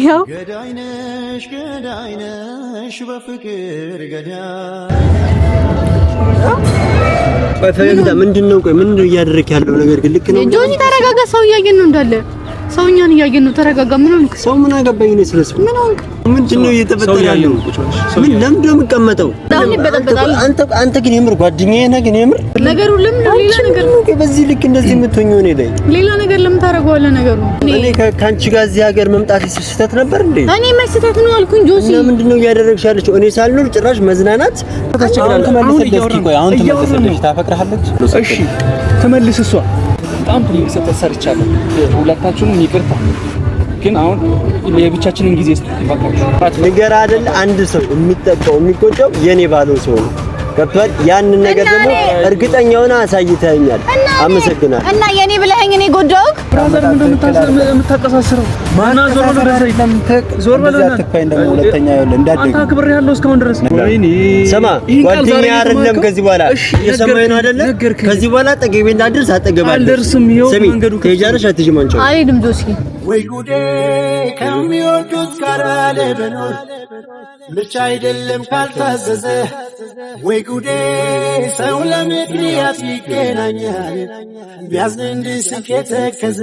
ያው ገዳይነሽ በፍቅር ገዳይ ፈገግታ ምንድነው? ቆይ ምንድነው እያደረክ ያለው ነገር ግን ልክ ነው? ጆኒ ተረጋጋ። ሰው እያየን ነው እንዳለ ሰውኛን እያየን ነው። ተረጋጋ። ምን ሆንክ? ሰው ምን አገባኝ ነው ስለሱ? ምን ሆንክ? ምንድነው እየተፈጠረ ያለው? ምን ለምንድነው የምቀመጠው? አንተ ግን የምር ጓደኛዬ ነህ? ግን የምር ነገሩ ለምን ሌላ ነገር ነው? በዚህ ልክ እንደዚህ የምትሆኚው እኔ ላይ ሌላ ነገር ለምን ታረጋዋለህ? ነገሩ እኔ ካንቺ ጋር እዚህ ሀገር መምጣት ስህተት ነበር እንዴ? እኔ መች ስህተት ነው አልኩኝ? ጆሲ እና ምንድነው እያደረግሽ ያለሽው? እኔ ሳልኖር ጭራሽ መዝናናት ተቸግራለሁ። አሁን ተመለሰልሽ። ታፈቅርሃለች? እሺ ተመልስ። እሷ በጣም ትልቅ ስህተት ሰርቻለሁ። ሁለታችሁንም ይቅርታ። ግን አሁን የብቻችንን ጊዜ እስኪባካችሁ ነገር አይደል? አንድ ሰው የሚጠቀው የሚቆጨው የኔ ባለው ሰው ነው። ገብቷል? ያንን ነገር ደግሞ እርግጠኛ ሆነ አሳይተኛል። አመሰግናለሁ። እና የኔ ብለኸኝ እኔ ጎዳውክ? ብራዘር ምንድነው የምታቀሳስረው? ማና ዞር በለው ዞር በለው። አትክፋይ እንደው ሁለተኛ ይኸውልህ እንዳደግ አንተ አክብሬ ያለው እስካሁን ድረስ ነው። ወይኔ ስማ ጓደኛ አይደለም ከዚህ በኋላ የሰማኸኝ ነው አይደለ? ከዚህ በኋላ አጠገቤ እንዳትደርስ አጠገባለሁ። አልደርስም። ይኸው መንገዱ ከጃለሽ አትጅም አንቺ። አይደለም ጆሲ ወይ ጉዴ ከሚወዱት ጋር ለበኖር ምርጫ አይደለም ካልታዘዘ ወይ ጉዴ ሰው ለምክንያት ይገናኛል ቢያዝን እንድስቅ የተከዘ።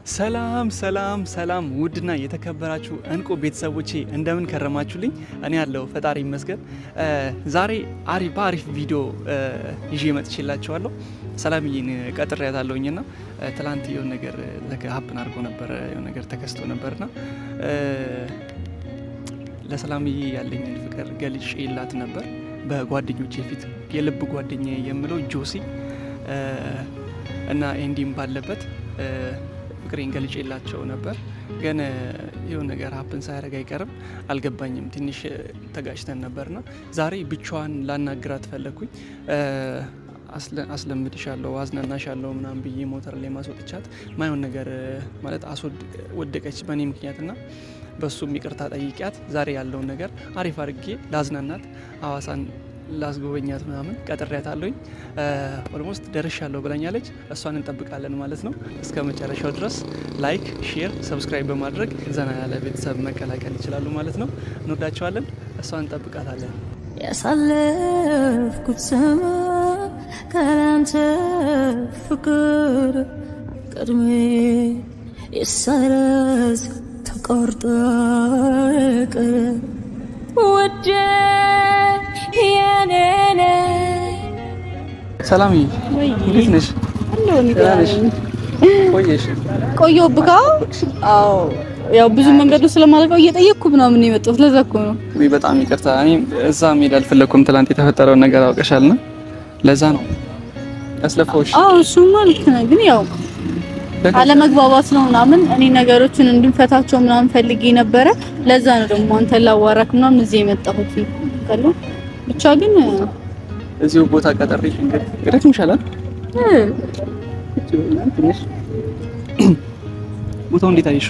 ሰላም ሰላም ሰላም ውድና የተከበራችሁ እንቁ ቤተሰቦቼ እንደምን ከረማችሁልኝ? እኔ ያለው ፈጣሪ ይመስገን። ዛሬ በአሪፍ ቪዲዮ ይዤ መጥቼላችኋለሁ። ሰላምዬን ቀጥሬያታለሁኝና ትላንት የሆነ ነገር ሀፕን አድርጎ ነበር፣ የሆነ ነገር ተከስቶ ነበርና ለሰላምዬ ያለኝን ፍቅር ገልጬላት ነበር በጓደኞቼ ፊት። የልብ ጓደኛዬ የምለው ጆሲ እና ኤንዲም ባለበት ፍቅሬን ገልጬላቸው ነበር። ግን የሆነ ነገር ሀፕን ሳያደርግ አይቀርም። አልገባኝም። ትንሽ ተጋጭተን ነበርና ዛሬ ብቻዋን ላናግራት ፈለግኩኝ። አስለምድሻለሁ፣ አዝናናሻለሁ ምናምን ብዬ ሞተር ላይ ማስወጥቻት ማይሆን ነገር ማለት ወደቀች በእኔ ምክንያትና በሱም ይቅርታ ጠይቂያት ዛሬ ያለውን ነገር አሪፍ አድርጌ ላዝናናት ሀዋሳን ላስጎበኛት ምናምን ቀጥሬያታለሁኝ። ኦልሞስት ደርሻለሁ ብላኛለች። እሷን እንጠብቃለን ማለት ነው። እስከ መጨረሻው ድረስ ላይክ፣ ሼር፣ ሰብስክራይብ በማድረግ ዘና ያለ ቤተሰብ መቀላቀል ይችላሉ ማለት ነው። እንወዳቸዋለን። እሷን እንጠብቃታለን። ያሳለፍኩት ዘመን ካንተ ፍቅር ቀድሜ የሳይረስ ተቆርጦ ወደ የኔ ሰላምዬ እንዴት ነሽ? ቆየሁብህ? አዎ ያው ብዙ መንገዱ ስለማልቀው እየጠየቅኩ ምናምን ነው የመጣሁት። ለዛ እኮ ነው። ወይ በጣም ይቅርታ። እኔ እዛ መሄድ አልፈለኩም። ትላንት የተፈጠረውን ነገር አውቀሻልና ለዛ ነው ያስለፈውሽ። አዎ እሱማ ልክ ነህ። ግን ያው አለመግባባት ነው ምናምን እኔ ነገሮችን እንድንፈታቸው ምናምን ፈልጌ ነበረ። ለዛ ነው ደግሞ አንተ ላዋራክ ምናምን እዚህ የመጣሁት። ብቻ ግን እዚሁ ቦታ ቀጠርሽ እንግዲህ ይረክምሻል አይደል? ትንሽ ቦታው እንዴት አየሽ?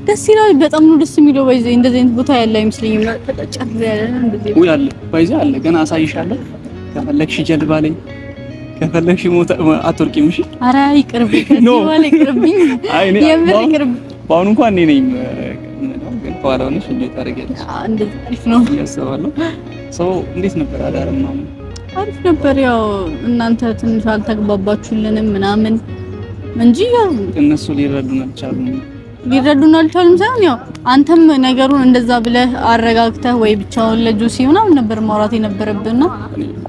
ደስ ይላል። በጣም ነው ደስ የሚለው። ባይዘ እንደዚህ አይነት ቦታ ያለ አይመስለኝም። ተጨጨር ያለ እንደዚህ ወይ አለ ባይዘ አለ። ገና አሳይሻለሁ። ከፈለግሽ ጀልባ ላይ ከፈለግሽ ሞታ አትወርቂም። እሺ ኧረ ይቅርብኝ። ከዚህ በኋላ ይቅርብኝ። የምር ይቅርብ። በአሁኑ እንኳን እኔ ነኝ ግን በኋላ ሆነሽ እንዴት ታደርጊያለሽ? እንደዚህ አሪፍ ነው ያስባለሁ። ሰው እንዴት ነበር አዳርም ነው? አሪፍ ነበር። ያው እናንተ ትንሽ አልተግባባችሁልንም ምናምን እንጂ ያው እነሱ ሊረዱን አልቻሉም ሳይሆን ያው አንተም ነገሩን እንደዛ ብለህ አረጋግተህ ወይ ብቻውን ለጆሲ ምናምን ነበር ማውራት የነበረብህና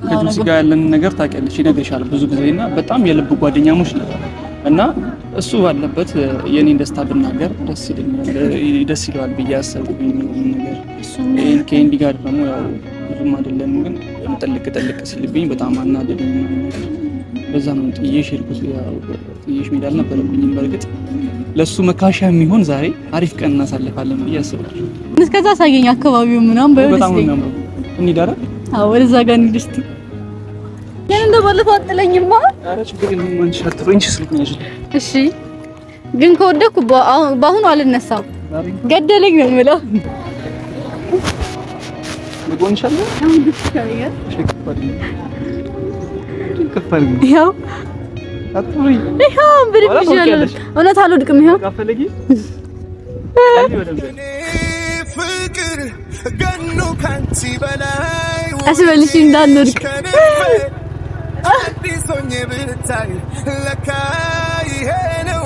ከጆሲ ጋር ያለን ነገር ታውቂያለሽ፣ ይነግርሻል ብዙ ጊዜና በጣም የልብ ጓደኛሞች ነን እና እሱ ባለበት የኔን ደስታ ብናገር ደስ ይለዋል ብዬ አሰብኩኝ ነገር። ከኤንዲ ጋር ደግሞ ያው ብዙም አይደለም ግን ጥልቅ ሲልብኝ በጣም አናደደኝ። በዛ ነው ጥዬሽ ሄድኩት። ያው ጥዬሽ መሄድ አልነበረብኝም። በእርግጥ ለሱ መካሻ የሚሆን ዛሬ አሪፍ ቀን እናሳልፋለን ብዬ አስባለሁ። እስከዛ ሳገኝ አካባቢው ምናምን በጣም ነው የሚያምረው። እንሂድ አይደል? አዎ ወደዛ ጋር እንሂድ እስቲ። ያን እንደባለፈው አጥለኝማ። ኧረ ችግር የለም አንቺ አትሮኝ ስለሆነ ነው። እሺ ግን ከወደኩ በአሁኑ አልነሳም። ገደለኝ ነው የምለው። ልጎንሻለሁ አሁን ድስካሪያ ከፈልኝ ያው አትሮኝ ይሄው ብድግ ይችላል። እውነት አልወድቅም። ይሄው ካፈለጊ ፍቅር ገኖ ካንቺ በላይ አስበልሽ እንዳንወድቅ አዲሶኝ ብታይ ለካ ይሄ ነው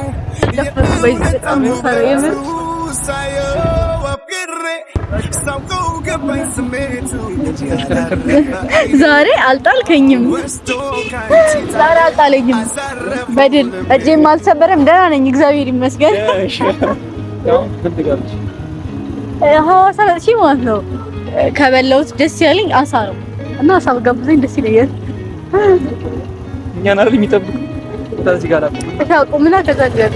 ዛሬ አልጣልከኝም። ዛሬ አልጣለኝም። በድል እጄም አልሰበረም። ደህና ነኝ፣ እግዚአብሔር ይመስገን። ሐዋሳ መጥቼ ማለት ነው ከበላሁት ደስ ያለኝ አሳ ነው እና አሳ ጋብዘኝ ደስ ይለኛል። እኛን አይደል የሚጠብቁ ታዚ ጋር ታቆምና ተዛጋለ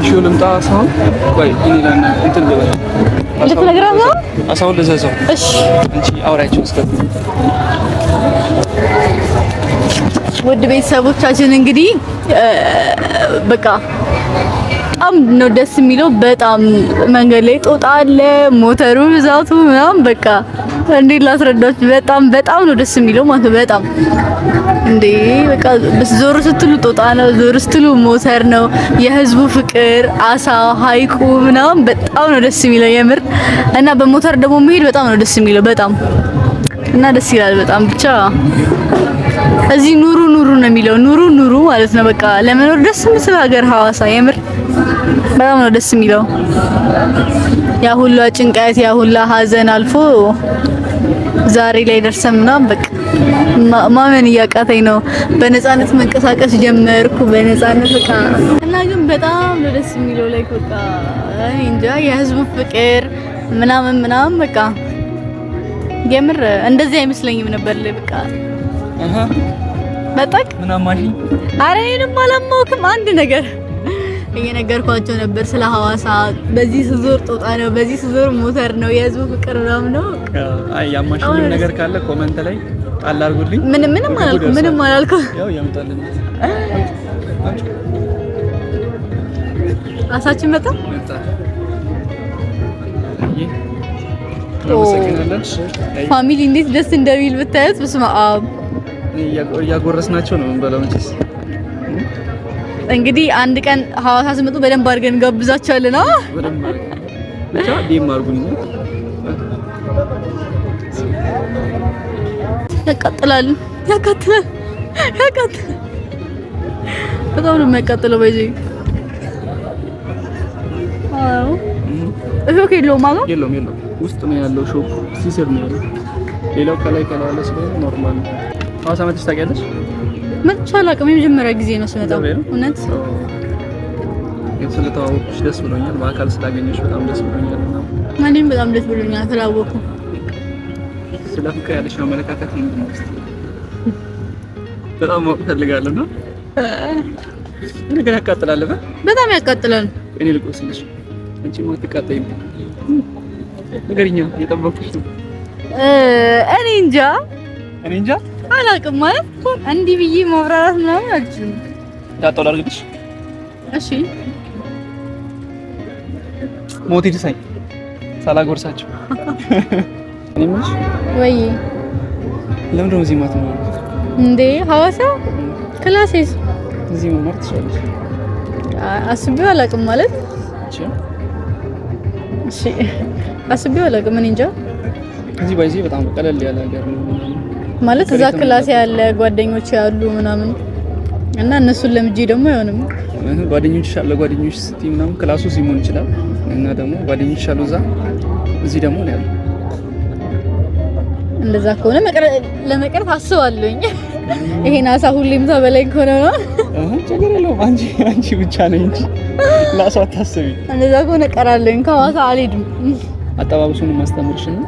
ሹልም ታሳው ወይ ይላልና እንትን ልበል ልትነግራት ነው አሳውን ልዘዘው። እሺ አንቺ አውራቸው እስከ ውድ ቤተሰቦቻችን እንግዲህ በቃ በጣም ነው ደስ የሚለው። በጣም መንገድ ላይ ጦጣ አለ፣ ሞተሩ ብዛቱ ምናምን በቃ እንዴት ላስረዳችሁ፣ በጣም ነው ደስ የሚለው ማለት ነው። በጣም እንዴ በቃ ዞር ስትሉ ጦጣ ነው፣ ዞር ስትሉ ሞተር ነው። የህዝቡ ፍቅር፣ አሳ፣ ሀይቁ ምናምን በጣም ነው ደስ የሚለው የምር። እና በሞተር ደግሞ መሄድ በጣም ነው ደስ የሚለው በጣም እና ደስ ይላል በጣም ብቻ እዚህ ኑሩ ነው የሚለው ኑሩ ማለት ነው። በቃ ለመኖር ደስ የምትል ሀገር ሐዋሳ የምር በጣም ነው ደስ የሚለው። ያ ሁሉ ጭንቀት ያ ሁሉ ሀዘን አልፎ ዛሬ ላይ ደርሰንና በቃ ማመን እያቃተኝ ነው። በነፃነት መንቀሳቀስ ጀመርኩ በነፃነት በቃ እና ግን በጣም ነው ደስ የሚለው ላይ በቃ እንጃ የህዝቡ ፍቅር ምናምን በቃ የምር እንደዚህ አይመስለኝም ነበር ላይ በቃ በጣም ምናማሽ አሬንም አላማውክም አንድ ነገር እየነገርኳቸው ነበር ስለ ሐዋሳ። በዚህ ስዞር ጦጣ ነው፣ በዚህ ስዞር ሞተር ነው፣ የህዝቡ ፍቅር ነው። አይ ያማሽኝ ነገር ካለ ኮሜንት ላይ ጣል አድርጉልኝ። ምንም አላልኩም። ያው ያምጣልን አሳችን መጣ ፋሚሊ እንዴት ደስ እንደሚል ብታዩት። በስመ አብ እያጎረስናቸው ነው እንበለው እንጂስ እንግዲህ አንድ ቀን ሐዋሳ ስመጡ በደንብ አድርገን ጋብዛቸዋለን። በደንብ ብቻ ዲም አድርጉኝ። ያቃጥላል በጣም ነው የሚያቃጥለው። በዚህ እሾክ የለውም ማለት የለውም ውስጥ ነው ያለው ሾክ ሲስር ነው ያለው። ሌላው ከላይ ያለ ስለሆነ ኖርማል ነው። ሐዋሳ መጥተሽ ታውቂያለሽ? መጥቼ አላውቅም። የመጀመሪያ ጊዜ ነው ስመጣ። እውነት ስለተዋወቅሽ ደስ ብሎኛል። በአካል ስላገኘሽ በጣም ደስ ብሎኛል። እኔም በጣም ደስ ብሎኛል ስላወቅኩ። ስለ ፍቅር ያለሽ አመለካከት ምንድን ነው? በጣም ማወቅ ፈልጋለሁ ነው። ነገር ያቃጥላል። በጣም ያቃጥላል። እኔ ልቆስልሽ አንቺ ሞት ተቃጠይም ነገርኛ እየጠበኩሽ ነው። እኔ እንጃ አላውቅም ማለት እንዲህ ብዬ ማብራራት ምናምን አልችልም። ታጣው ላድርግልሽ? እሺ ሞት ይድሳኝ ሳላጎርሳቸው እኔምሽ ወይ ለምን ነው እዚህ ማት ነው እንዴ? ሐዋሳ ክላሴስ እዚህ መማር ትችላለሽ? አስቤው አላውቅም ማለት እሺ አስቤው አላውቅም። እኔ እንጃ እዚህ ባይዚ በጣም ቀለል ያለ ነገር ነው ማለት እዛ ክላስ ያለ ጓደኞች ያሉ ምናምን እና እነሱን ለምጄ ደግሞ አይሆንም። ጓደኞችሽ አለ ጓደኞችሽ ስትይ ምናምን ክላሱ ሲሞን ይችላል እና ደግሞ ጓደኞችሽ አሉ እዚህ ደግሞ ነው ያለው። እንደዛ ከሆነ ለመቅረት አስባለሁኝ። ይሄን አሳ ሁሌም ተበላኝ ከሆነ ነው ችግር የለውም። አንቺ ብቻ ነኝ እንጂ ላሷ አታስቢ። እንደዛ ከሆነ ቀራለሁኝ። ከሐዋሳ አልሄድም። አጠባበሱን ማስተምርሽ ነው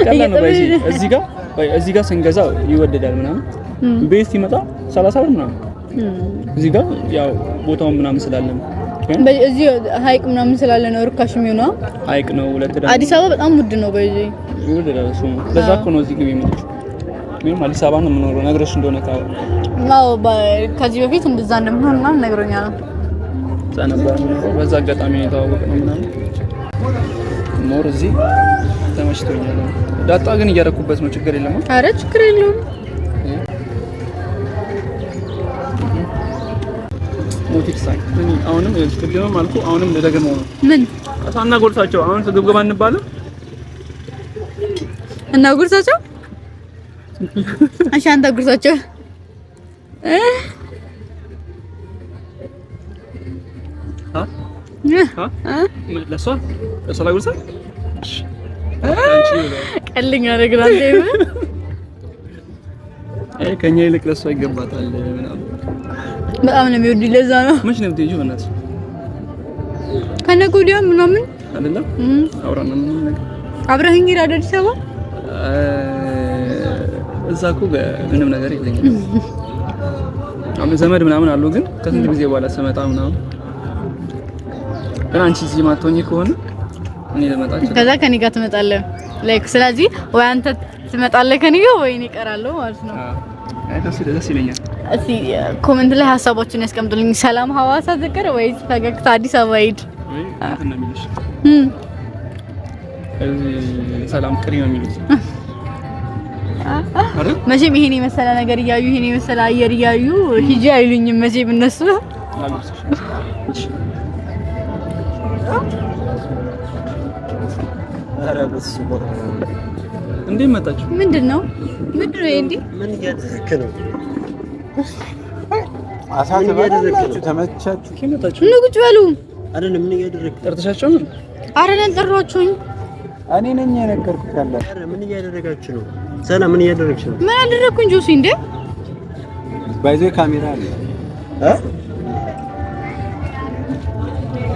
ቀላል ነው። እዚህ ጋር ስንገዛ ይወደዳል ምናምን ቤት ሲመጣ 30 ብር ምናምን እዚህ ጋር ያው ቦታውን ምናምን ስላለ ነው። እዚህ ሀይቅ ምናምን ስላለ ነው ርካሽ የሚሆነው። ሀይቅ ነው ሁለት ደግሞ አዲስ አበባ በጣም ውድ ነው። በዚህ ይወደዳል እሱ ነው። ለዛ እኮ ነው እዚህ ግቢ የመጣሁት። ምንም አዲስ አበባ ነው የምኖረው ነግረሽ እንደሆነ ከዚህ በፊት እንደዛ እንደምሆን ምናምን ነግሮኛል። እዛ ነበር በዛ አጋጣሚ ነው የተዋወቅነው ምናምን ሞር እዚህ ተመችቶኛል። ዳጣ ግን እያደረኩበት ነው። ችግር የለም። ኧረ ችግር የለውም። ሞቲቭ ሳይ አሁንም ቅድምም አልኩ አሁንም ለደገመው ነው ምን አሳና ጎርሳቸው አሁን ስግብግባ እንባለው እና ጉርሳቸው እሺ አንተ ጉርሳቸው ለሷ ላይ ጉርሳ ቀልኛ ነገር አንተ ከኛ ይልቅ ለሷ ይገባታል ምናምን በጣም ነው የሚወድልኝ ለዛ ነው መች ነው የምትሄጂው እናት ከነገ ወዲያ ምናምን አይደለም አውራና ምን ነገር አብረኸኝ ሄድ አዲስ አበባ እዛ እኮ ምንም ነገር የለኝም አሁን ዘመድ ምናምን አሉ ግን ከስንት ጊዜ በኋላ ስመጣ ምናምን ግን አንቺ እዚህ ማትሆኚ ከሆነ እኔ ልመጣች ከዛ ከኔ ጋር ትመጣለህ ላይክ ስለዚህ ወይ አንተ ትመጣለህ ከኔ ጋር ወይ እኔ እቀራለሁ ማለት ነው ደስ ይለኛል እስቲ ኮሜንት ላይ ሀሳቦችን ያስቀምጡልኝ ሰላም ሐዋሳ ዝቅር ወይስ ፈገግታ አዲስ አበባ ሂድ እንትን ነው የሚልሽ ሰላም ቅሪ ነው የሚሉት መቼም ይሄን የመሰለ ነገር እያዩ ይሄን የመሰለ አየር እያዩ ሂጂ አይሉኝም መቼም እነሱ እንዴ መጣችሁ ምንድነው እንዴ ምን እያደረክ ነው አሳተባችሁ ተመቻችሁ ከመጣችሁ ኑ ቁጭ በሉ አይደለም ምን እያደረክ ጠርተሻቸው ነው አረን ጠራችሁኝ እኔ ነኝ የነገርኩት ያለ አረ ምን እያደረጋችሁ ነው ሰላም ምን እያደረግሽ ነው ምን አደረኩኝ ጆሲ እንዴ ባይዞ ካሜራ አለ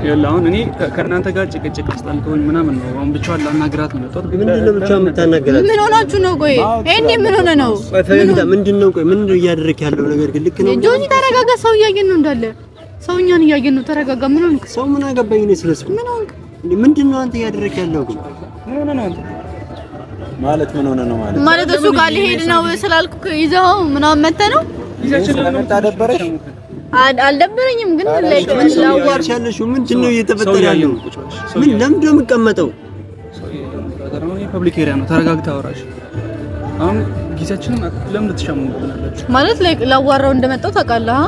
ያለው አሁን እኔ ከእናንተ ጋር ጭቅጭቅ አስጣልተውኝ ምናምን ነው አሁን ብቻዋን ላናግራት ነው የመጣሁት ምንድነው ብቻ የምታናገራት ምን ሆናችሁ ነው ቆይ እኔ ምን ሆነ ነው ቆይ ፈገግታ ምንድነው ቆይ ምንድነው እያደረክ ያለው ነገር ግን ልክ ነው ጆሲ ተረጋጋ ሰው እያየን ነው እንዳለ ሰውኛን እያየን ነው ተረጋጋ ምን ሆንክ ሰው ምን አገባኝ ነው ስለሱ ምን ሆንክ እንዴ ምንድነው አንተ እያደረክ ያለው ግን ምን ሆነ ነው አንተ ምን ሆነ ነው ማለት እሱ ጋር ሊሄድ ነው ስላልኩ ይዘው ምናምን መተ ነው ይዛችሁ ለመጣ ደበረሽ አልደበረኝም ግን ላይክ ላዋርሻለሽ ምንድነው እየተፈጠረ ያለው ምን ለምንድነው የምቀመጠው ፐብሊክ ኤሪያ ነው ተረጋግታ አወራሽ አሁን ጊዜያችንን ለምን ትሻሙብናላችሁ ማለት ላይክ ላዋራው እንደመጣው ታውቃለህ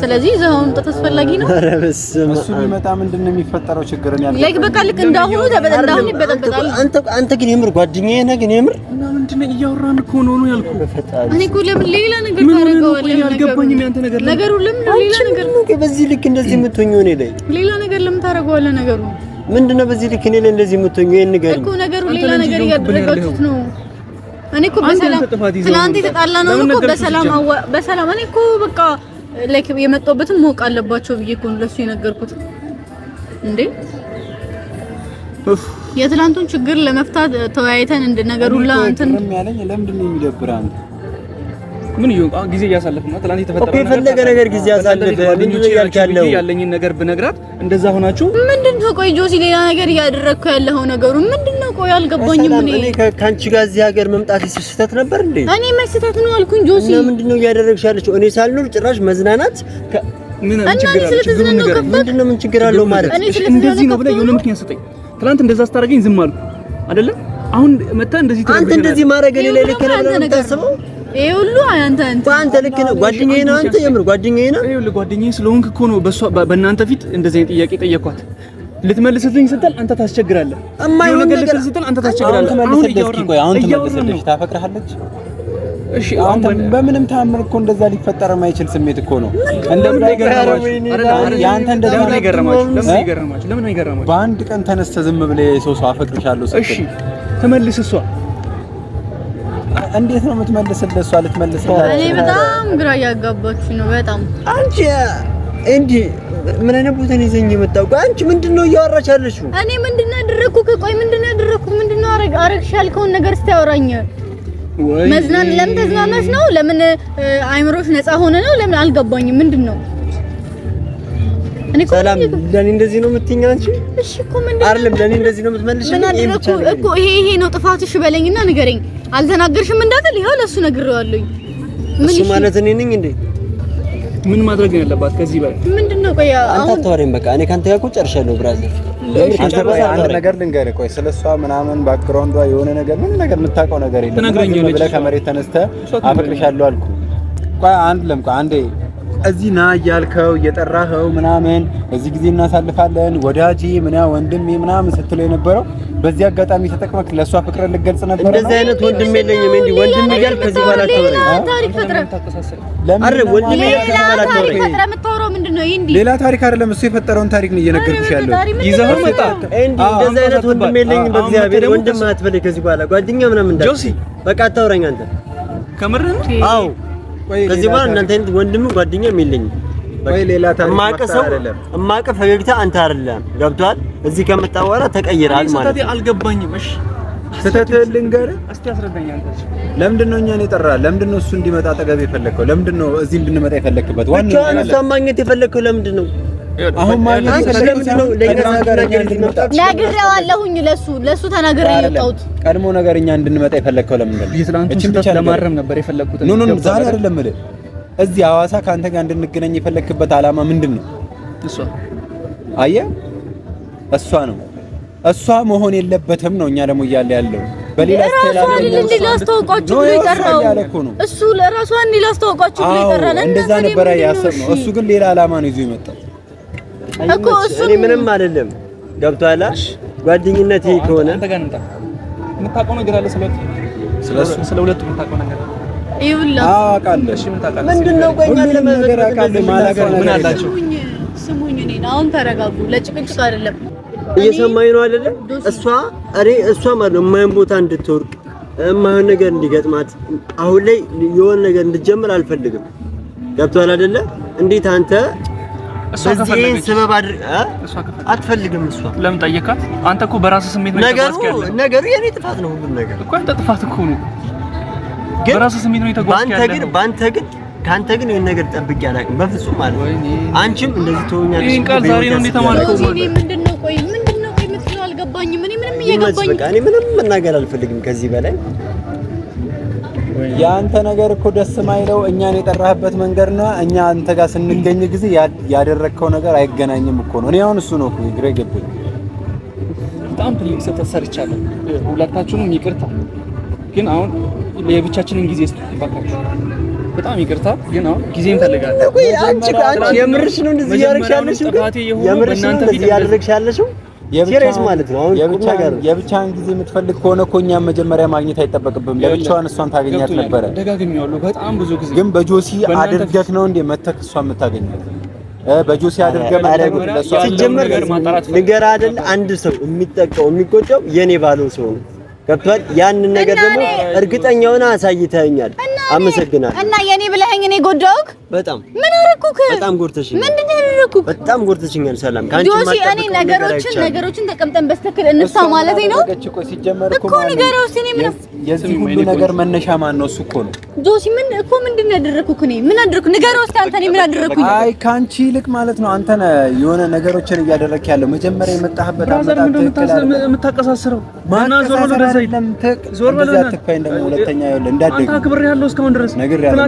ስለዚህ ዘውን ተስፈላጊ ነው ኧረ በስመ እሱ ቢመጣ ምንድነው የሚፈጠረው ችግርን ያለው ላይክ በቃ ልክ እንዳሁኑ እንዳሁኑ ይበጠበጣል አንተ ግን የምር ጓደኛዬ ነህ ግን የምር እና ምንድነው እያወራን እኮ ነው ያልኩህ በፈጣሪ እኔ እኮ ለምን ሌላ ነገር ታደርገዋለህ አልገባኝም ያንተ ነገር ነገሩ ለምን ሌላ ነገር ነው በዚህ ልክ እንደዚህ የምትሆኚው እኔ ላይ ሌላ ነገር ለምን ታደርገዋለህ ነገሩ ምንድነው በዚህ ልክ እኔ ላይ እንደዚህ የምትሆኚው ይሄን ንገሪኝ እኮ ነገሩ ሌላ ነገር እያደረጋችሁት ነው እኔ እኮ በሰላም ትናንት የተጣላ ነው እኮ በሰላም እኔ እኮ በቃ ላይክ የመጣሁበትን ማወቅ አለባቸው ብዬ እኮ ለሱ የነገርኩት እንዴ የትላንቱን ችግር ለመፍታት ተወያይተን እንደነገሩላ እንትን ያለኝ ለምንድን ነው የሚደብር አንተ ምን ይሁን ጊዜ እያሳለፍን ነው ትላንት የተፈጠረ ነገር የፈለገ ነገር ጊዜ ያሳለፈ ምንድነው ያልካለው ያለኝን ነገር ብነግራት እንደዛ ሆናችሁ ምንድነው ቆይ ጆሲ ሌላ ነገር እያደረግኩ ያለው ነገሩ ምንድነው ቆይ አልገባኝም እኔ ካንቺ ጋር እዚህ ሀገር መምጣት ስህተት ነበር እንዴ እኔ መስጠት ነው አልኩኝ ጆሲ እና ምንድነው እያደረግሽ ያለሽው እኔ ሳልኖር ጭራሽ መዝናናት ምን ችግር አለ ችግሩን ነገር ምንድነው ምን ችግር አለው ማለት እንደዚህ ነው ብለህ የሆነ ምክንያት ሰጠኝ ትላንት እንደዛ አስታረገኝ ዝም አልኩ አይደለ አሁን መጣ እንደዚህ አንተ እንደዚህ ማድረግ እኔ ላይ ልክ ነው ብለህ የምታስበው ይሄ ሁሉ አንተ ልክ ነው ጓደኛዬ ነው አንተ የምር ጓደኛዬ ነው ይኸውልህ ጓደኛዬ ስለሆንክ እኮ ነው በእናንተ ፊት እንደዚህ አይነት ጥያቄ ጠየኳት ልትመልስልኝ ስትል አንተ ታስቸግራለህ የማይሆን ነገር ስትል አንተ ታስቸግራለህ አሁን ትመልስልሽ ታፈቅርሃለች እሺ አንተ በምንም ተአምር እኮ እንደዛ ሊፈጠር የማይችል ስሜት እኮ ነው እንደዛ ያንተ እንደዛ ለምን አይገርማችሁ በአንድ ቀን ተነስተ ዝም ብለህ ሰው አፈቅርሻለሁ ስትል እሺ ተመልስ እሷ እንዴት ነው የምትመልስልህ እሷ ልትመልስልህ እኔ በጣም ግራ እያጋባችሁ ነው በጣም አንቺ እንዴ ምን አይነት ቦታ ነው ይዘኝ የመጣው አንቺ ምንድነው እያወራች ያለሽው እኔ ምንድነው ያደረኩ ቆይ ምንድነው ያደረኩ ምንድነው አረግሽ ያልከውን ነገር እስቲ አውራኝ መዝናን ለምን ተዝናናሽ ነው ለምን አይምሮሽ ነፃ ሆነ ነው ለምን አልገባኝም ምንድነው እኔ ሰላም ለኔ እንደዚህ ነው የምትይኝ አንቺ እሺ እኮ ምንድነው አይደለም ለኔ እንደዚህ ነው የምትመልሽኝ ምን አደረኩ እኮ ይሄ ነው ጥፋትሽ በለኝና ንገረኝ አልተናገርሽም እንዳትል ይኸው ለሱ ነግሬዋለሁ ምን እሱ ማለት እኔ ነኝ እንዴ ምን ማድረግ ነው ያለባት ከዚህ በላይ ምንድነው ቆይ አንተ አታወሪም በቃ እኔ ካንተ ጋር እኮ ጨርሻለሁ ብራዘር አንድ ነገር ልንገርህ ቆይ ስለሷ ምናምን ባክግራውንዷ የሆነ ነገር ምን ነገር የምታውቀው ነገር የለም ብለህ ከመሬት ተነስተህ አፈቅርሻለሁ አልኩ ቆይ አንዴ እዚህ ና እያልከው እየጠራኸው ምናምን እዚህ ጊዜ እናሳልፋለን ወዳጄ ወንድሜ ምናምን ስትለው የነበረው በዚህ አጋጣሚ ተጠቅመክ ለሷ ፍቅር ልገልጽ ነበር። እንደዚህ አይነት ወንድም የለኝም እንዴ ወንድም ይያል ከዚህ በኋላ ተወረኝ ታሪክ ፈጥረ አረ ወንድም ይያል ከዚህ በኋላ ተወረኝ ፈጥረ የምታወራው ምንድነው? ይሄ እንዴ ሌላ ታሪክ አይደለም እሱ የፈጠረውን ታሪክ ነው እየነገርኩሽ ያለው። ይዘው መጣ እንዴ እንደዚህ አይነት ወንድም የለኝም በእግዚአብሔር ወንድም አትበለኝ ከዚህ በኋላ ጓደኛ ምናምን እንዳትል ጆሲ በቃ አታውራኝ አንተ ከምርህ ነው? አዎ ከዚህ በኋላ እናንተ አይነት ወንድም ጓደኛም የለኝም። ወይ ሌላ ታሪክ አይደለም እማቀ ፈገግታ አንተ አይደለም ገብቷል። እዚህ ከመጣ በኋላ ተቀይራል ማለት ነው። አልገባኝም። እሺ ስተትህ ልንገርህ እስቲ አስረዳኝ። አንተ ለምንድን ነው እኛን የጠራህ? ለምንድን ነው እሱ እንዲመጣ አጠገብ የፈለከው? ለምንድን ነው እዚህ እንድንመጣ የፈለክበት? ዋናው አንተ ማግኘት የፈለከው ለምንድን ነው? አሁን ማግኘት የፈለከው ነው ነግሬዋለሁኝ። ለሱ ተናግሬ የወጣሁት ቀድሞ ነገርኛ እንድንመጣ የፈለከው ለምንድን ነው? እቺን ብቻ ለማረም ነበር የፈለኩት። ኖ ዛሬ አይደለም ማለት እዚህ ሐዋሳ ካንተ ጋር እንድንገናኝ የፈለክበት ዓላማ ምንድን ነው? እሷ አየህ፣ እሷ ነው እሷ መሆን የለበትም ነው። እኛ ደግሞ እያለ ያለው በሌላ ላስተዋውቃችሁ ብሎ የጠራው እሱ ለራሷን ላስተዋውቃችሁ ብሎ የጠራው እንደዛ ነበር ያሰብነው። እሱ ግን ሌላ ዓላማ ነው ይዞ የመጣው እኮ እሱ። እኔ ምንም አይደለም ገብቶሃል። ጓደኝነት ይሄ ከሆነ አንተ ጋር እንጣ የምታውቀው ነገር አለ ስለ ሁለቱ የምታውቀው ነገር ይውላ አውቃለሁ። እሺ ምን ታውቃለህ? ምንድነው? ቆይኛ ለመዘገር አውቃለሁ ማለት ምን አላችሁ? ስሙኝ እኔን አሁን ተረጋጉ። ለጭቅጭቅ አይደለም እየሰማኝ ነው አይደለ? እሷ ማለት ነው የማይሆን ቦታ እንድትወርቅ የማይሆን ነገር እንዲገጥማት አሁን ላይ የሆነ ነገር እንድትጀምር አልፈልግም። ገብቶሃል አይደለ? እንዴት አንተ በዚህ ሰበብ አትፈልግም? እሷ ለምን ጠየካት? አንተ እኮ በራስህ ስሜት ነው የተጓዝከው። ነገሩ የኔ ጥፋት ነው። ሁሉ ነገር እኮ አንተ ጥፋት እኮ ነው። በራስህ ስሜት ነው የተጓዝከው። ባንተ ግን ካንተ ግን ይሄን ነገር ጠብቄ አላውቅም በፍጹም ማለት ነው። አንቺም እንደዚህ ትሆኛለሽ። ይሄን ቃል ዛሬ ነው እንደተማርከው ማለት ነው። ምንድነው? ቆይ የምትለው አልገባኝም። እኔ ምንም እየገባኝ በቃ እኔ ምንም መናገር አልፈልግም ከዚህ በላይ። ያንተ ነገር እኮ ደስ ማይለው እኛን የጠራህበት መንገድ ነው። እኛ አንተ ጋር ስንገኝ ጊዜ ያደረግከው ነገር አይገናኝም እኮ ነው። እኔ አሁን እሱ ነው እኮ ግራ ገባኝ። በጣም ትልቅ ስህተት ሰርቻለሁ። ሁለታችሁንም ይቅርታ። ግን አሁን የብቻችንን ጊዜ ስጥባካችሁ በጣም ይቅርታ። ግን አሁን ጊዜ እንፈልጋለን። አንቺ የምርሽ ነው እንደዚህ ያደርግሽ ያለሽው? የምርሽ ነው እንደዚህ ያደርግሽ ያለሽው? ሲሪየስ ማለት ነው። አሁን የብቻህን ጊዜ የምትፈልግ ከሆነ እኮ እኛም መጀመሪያ ማግኘት አይጠበቅብም። ለብቻዋን እሷን ታገኛት ነበረ። ደጋግሜዋለሁ በጣም ብዙ ጊዜ። ግን በጆሲ አድርገህ ነው እንዴ መተክ እሷን የምታገኛት? በጆሲ አድርገህ መተክ ለሷ ሲጀመር ንገር አይደል? አንድ ሰው የሚጠቃው የሚቆጨው የኔ ባለው ሰው ነው። ገብቷል? ያንን ነገር ደግሞ እርግጠኛ ሆነ አሳይተኸኛል። አመሰግናለሁ። እና የኔ ብለኸኝ እኔ ጎዳውክ? በጣም ምን አደረኩክ? በጣም ጎርተሽኛል። ምንድነው ያደረኩክ? በጣም ጎርተሽኛል። ሰላም ካንቺ ማለት ነው። ነገሮችን ተቀምጠን በስተክል እንፍታ ማለት ነው እኮ ንገረው። እኔ ምን የዚህ ሁሉ ነገር መነሻ ማን ነው? እሱ እኮ ነው ጆሲ። ምንድነው ያደረኩክ? እኔ ምን አደረኩ? ንገረው እስኪ አንተ። እኔ ምን አደረኩኝ? አይ ካንቺ ይልቅ ማለት ነው አንተ ነህ የሆነ ነገሮችን እያደረክ ያለው። መጀመሪያ የመጣህበት አመጣጥ የምታቀሳስረው ማና ዞር ወደ ዘይለም ዞር ወደ አትካይ እንደው ሁለተኛ ይኸውልህ እንዳደግ አንተ አክብሬ ያለው እስካሁን ድረስ ነገር ያለው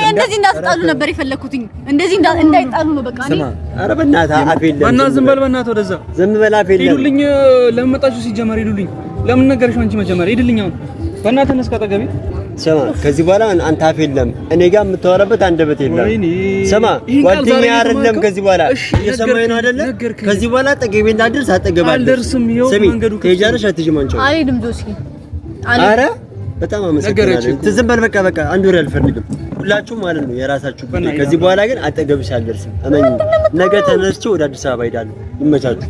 እንደዚህ እንዳትጣሉ ነበር የፈለኩትኝ። እንደዚህ እንዳይጣሉ ነው በቃ። እኔ ኧረ በእናትህ አፍ የለም። በእናትህ ዝም በል በእናትህ ወደዛ ዝም በል አፍ የለም። ሂዱልኝ። ለምን መጣችሁ? ሲጀመር ሂዱልኝ። ለምን ነገርሽ አንቺ? መጀመር ሂድልኝ። አሁን በእናትህ ተነስ ከአጠገቤ። ስማ ከዚህ በኋላ አንተ አፍ የለም። እኔ ጋር የምታወራበት አንደበት የለም። ስማ ጓደኛ አይደለም ከዚህ በኋላ እየሰማኸኝ ነው አይደለ? ከዚህ በኋላ አጠገቤ እንዳትደርስ አጠገብ አልደርስም። ይኸው መንገዱ ከጃለሽ አትጅም አንቺ። አልሄድም ጆሲ። ኧረ በጣም አመሰግናለሁ። ዝም በል በቃ አንድ ወሬ አልፈልግም። ሁላችሁም ማለት ነው የራሳችሁ ጉዳይ። ከዚህ በኋላ ግን አጠገብሽ አልደርስም። እመኝ። ነገ ተነስቼ ወደ አዲስ አበባ እሄዳለሁ። ይመቻችሁ።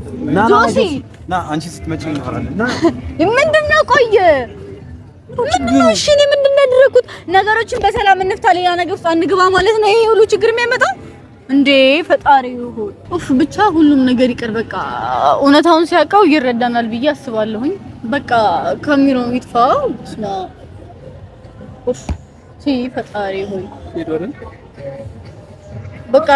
ና አንቺ ስትመጪ እንሆራለን። ና ምንድነው? ቆይ ምንድነው? እሺ እኔ ምንድነው ያደረኩት? ነገሮችን በሰላም እንፍታ፣ ሌላ ነገር ውስጥ አንግባ ማለት ነው ይሄ ሁሉ ችግር የሚያመጣው እንዴ? ፈጣሪ ሆይ ኡፍ። ብቻ ሁሉም ነገር ይቅር በቃ። እውነታውን ሲያውቀው ይረዳናል ብዬ አስባለሁኝ። በቃ ካሜራው ይጥፋ። ስማ ኡፍ ፈጣሪ ሆይ በቃ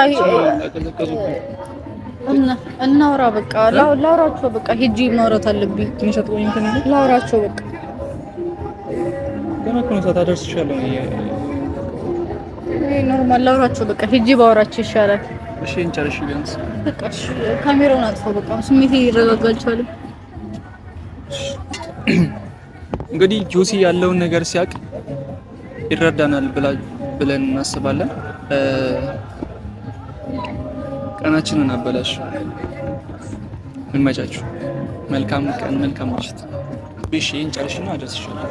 እናውራ። በቃ ላውራቸው። በቃ ሄጂ ማውራት አለብኝ። ትንሽ አትቆይም? ላውራቸው በቃ ገና እኮ ነው። ታደርስሻለሁ። ኖርማል ላውራቸው። በቃ ሄጂ ባወራቸው ይሻላል። እሺ እንጨርሽ ቢያንስ። በቃ እሺ ካሜራውን አጥፋው። በቃ ስሜቴ ይረጋጋል። እንግዲህ ጆሲ ያለውን ነገር ሲያውቅ ይረዳናል ብለን እናስባለን። ቀናችንን አበላሽ። ይመቻችሁ። መልካም ቀን፣ መልካም ምሽት። እሺ እንጨርሽና አደርስሻለሁ።